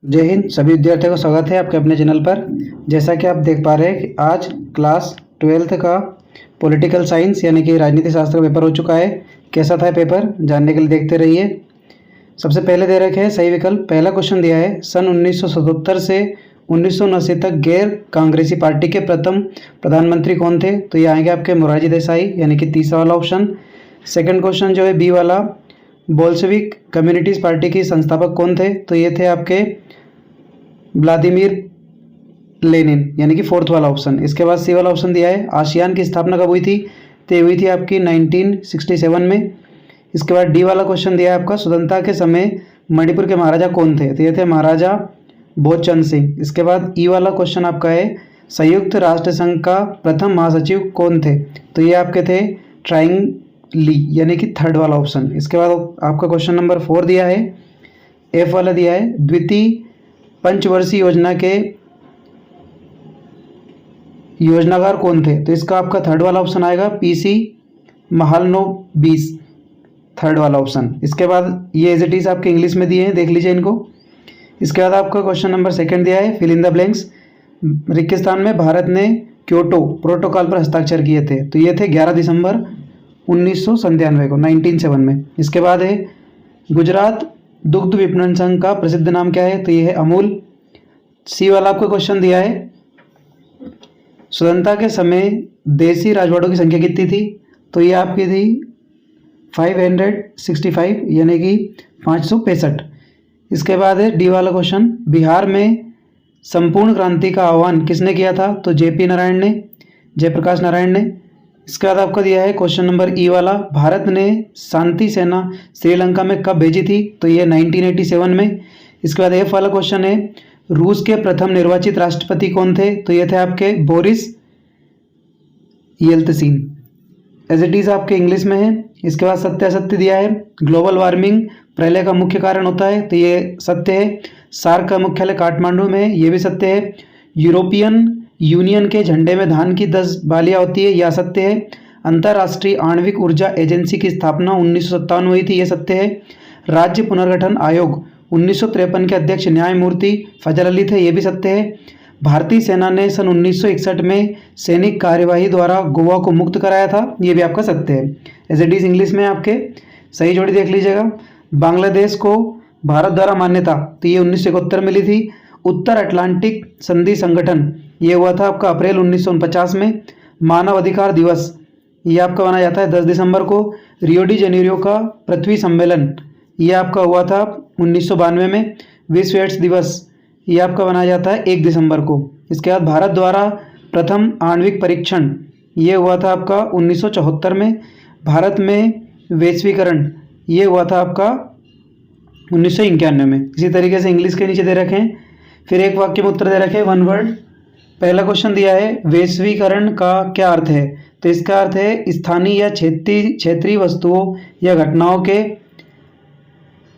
जय हिंद। सभी विद्यार्थियों का स्वागत है आपके अपने चैनल पर। जैसा कि आप देख पा रहे हैं कि आज क्लास 12th का पॉलिटिकल साइंस यानी कि राजनीति शास्त्र का पेपर हो चुका है। कैसा था पेपर जानने के लिए देखते रहिए। सबसे पहले दे रखे हैं सही विकल्प। पहला क्वेश्चन दिया है सन 1977 से 1979 तक गैर कांग्रेसी पार्टी के प्रथम प्रधानमंत्री कौन थे? तो ये आएंगे आपके मोरारजी देसाई यानी कि तीसरा वाला ऑप्शन। सेकंड क्वेश्चन जो है बी वाला, बोल्शेविक कम्युनिटीज़ पार्टी के संस्थापक कौन थे? तो ये थे आपके व्लादिमीर लेनिन यानी कि फोर्थ वाला ऑप्शन। इसके बाद सी वाला ऑप्शन दिया है आसियान की स्थापना कब हुई थी? तो हुई थी आपकी 1967 में। इसके बाद डी वाला क्वेश्चन दिया है आपका स्वतंत्रता के समय मणिपुर के महाराजा कौन थे? तो ये थे महाराजा बोधचंद सिंह। इसके बाद ई वाला क्वेश्चन आपका है संयुक्त राष्ट्र संघ का प्रथम महासचिव कौन थे? तो ये आपके थे ट्राइंग ली यानी कि थर्ड वाला ऑप्शन। इसके बाद आपका क्वेश्चन नंबर 4 दिया है, एफ वाला दिया है द्वितीय पंचवर्षीय योजना के योजनाकार कौन थे? तो इसका आपका थर्ड वाला ऑप्शन आएगा पीसी महालनोबिस, थर्ड वाला ऑप्शन। इसके बाद ये एज इट इज आपके इंग्लिश में दिए हैं, देख लीजिए इनको। इसके बाद आपका क्वेश्चन नंबर 2 दिया है फिल इन द ब्लैंक्स। रिक्किस्तान में भारत ने क्योटो प्रोटोकॉल पर हस्ताक्षर किए थे? तो ये थे 11 दिसंबर 1997 को 1907 में। इसके बाद है गुजरात दुग्ध विपणन संघ का प्रसिद्ध नाम क्या है? तो ये है अमूल। सी वाला आपको क्वेश्चन दिया है स्वतंत्रता के समय देसी राजवाड़ों की संख्या कितनी थी? तो ये आपकी थी 565 यानी कि 565। इसके बाद है डी वाला क्वेश्चन बिहार में संपूर्ण क्रांति का आह्वान किसने किया था? तो जेपी नारायण ने, जयप्रकाश नारायण ने। इसके बाद आपका दिया है क्वेश्चन नंबर ई वाला भारत ने शांति सेना श्रीलंका में कब भेजी थी? तो ये 1987 में। इसके बाद एफ वाला क्वेश्चन है रूस के प्रथम निर्वाचित राष्ट्रपति कौन थे? तो ये थे आपके Boris Yeltsin, as it is आपके इंग्लिश में है। इसके बाद सत्य असत्य दिया है ग्लोबल वार्मिंग प्रलय का मुख्य कारण होता है? तो ये सत्य है। सार्क का मुख्यालय काठमांडू में है, ये भी सत्य है। यूरोपियन यूनियन के झंडे में धान की 10 बालियाँ होती है, यह सत्य है। अंतर्राष्ट्रीय आणविक ऊर्जा एजेंसी की स्थापना 1957 में हुई थी, यह सत्य है। राज्य पुनर्गठन आयोग 1953 के अध्यक्ष न्यायमूर्ति फजल अली थे, ये भी सत्य है। भारतीय सेना ने सन 1961 में सैनिक कार्यवाही द्वारा गोवा को मुक्त कराया था, ये भी आपका सत्य है। एज इट इज इंग्लिश में आपके सही जोड़ी देख लीजिएगा। बांग्लादेश को भारत द्वारा मान्यता, तो ये 1971 मिली थी। उत्तर अटलांटिक संधि संगठन, ये हुआ था आपका अप्रैल 1949 में। मानव अधिकार दिवस ये आपका मनाया जाता है 10 दिसंबर को। रियो डी जेनेरियो का पृथ्वी सम्मेलन ये आपका हुआ था 1992 में। विश्व एड्स दिवस ये आपका मनाया जाता है 1 दिसंबर को। इसके बाद भारत द्वारा प्रथम आणविक परीक्षण ये हुआ था आपका 1974 में। भारत में वैश्वीकरण ये हुआ था आपका 1991 में। इसी तरीके से इंग्लिश के नीचे दे रखे हैं। फिर एक वाक्य में उत्तर दे रखे हैं वन वर्ड। पहला क्वेश्चन दिया है वैश्वीकरण का क्या अर्थ है? तो इसका अर्थ है स्थानीय या क्षेत्रीय वस्तुओं या घटनाओं के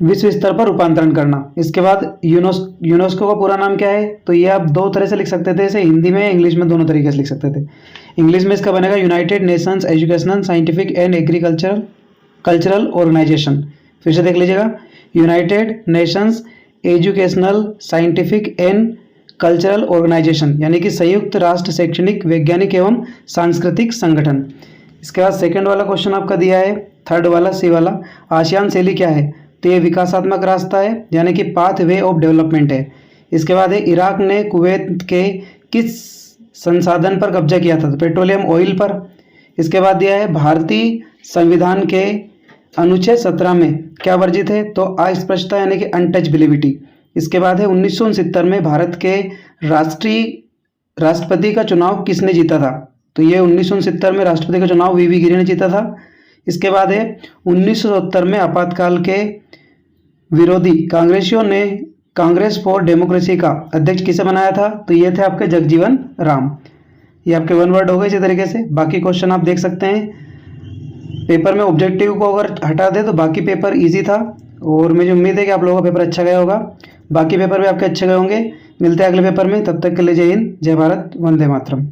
विश्व स्तर पर रूपांतरण करना। इसके बाद यूनेस्को का पूरा नाम क्या है? तो ये आप दो तरह से लिख सकते थे, इसे हिंदी में इंग्लिश में दोनों तरीके से लिख सकते थे। इंग्लिश में इसका बनेगा United Nations Educational Scientific and Agricultural Cultural Organization. फिर से देख लीजिएगा United Nations Educational Scientific and Cultural Organization यानी कि संयुक्त राष्ट्र शैक्षणिक वैज्ञानिक एवं सांस्कृतिक संगठन। इसके बाद सेकंड वाला क्वेश्चन आपका दिया है थर्ड वाला सी वाला आसियान शैली क्या है? तो ये विकासात्मक रास्ता है यानी कि पाथ वे ऑफ डेवलपमेंट है। इसके बाद है इराक ने कुवैत के किस संसाधन पर कब्जा किया था? तो पेट्रोलियम ऑयल पर। इसके बाद दिया है भारतीय संविधान के अनुच्छेद 17 में क्या वर्जित है? तो अस्पृश्यता यानी कि अनटचबिलिटी। इसके बाद है 1969 में भारत के राष्ट्रपति का चुनाव किसने जीता था? तो ये 1969 में राष्ट्रपति का चुनाव वीवी गिरि ने जीता था। इसके बाद है 1970 में आपातकाल के विरोधी कांग्रेसियों ने कांग्रेस फॉर डेमोक्रेसी का अध्यक्ष किसे बनाया था? तो ये थे आपके जगजीवन राम। ये आपके वन वर्ड हो गए इसी तरीके से। बाकी क्वेश्चन आप देख सकते हैं। पेपर में ऑब्जेक्टिव को अगर हटा दे तो बाकी पेपर इजी था और मुझे उम्मीद है कि आप लोगों का पेपर अच्छा गया होगा। बाकी पेपर भी आपके अच्छे गए होंगे। मिलते हैं अगले पेपर में, तब तक के लिए जय हिंद, जय भारत, वंदे मातरम।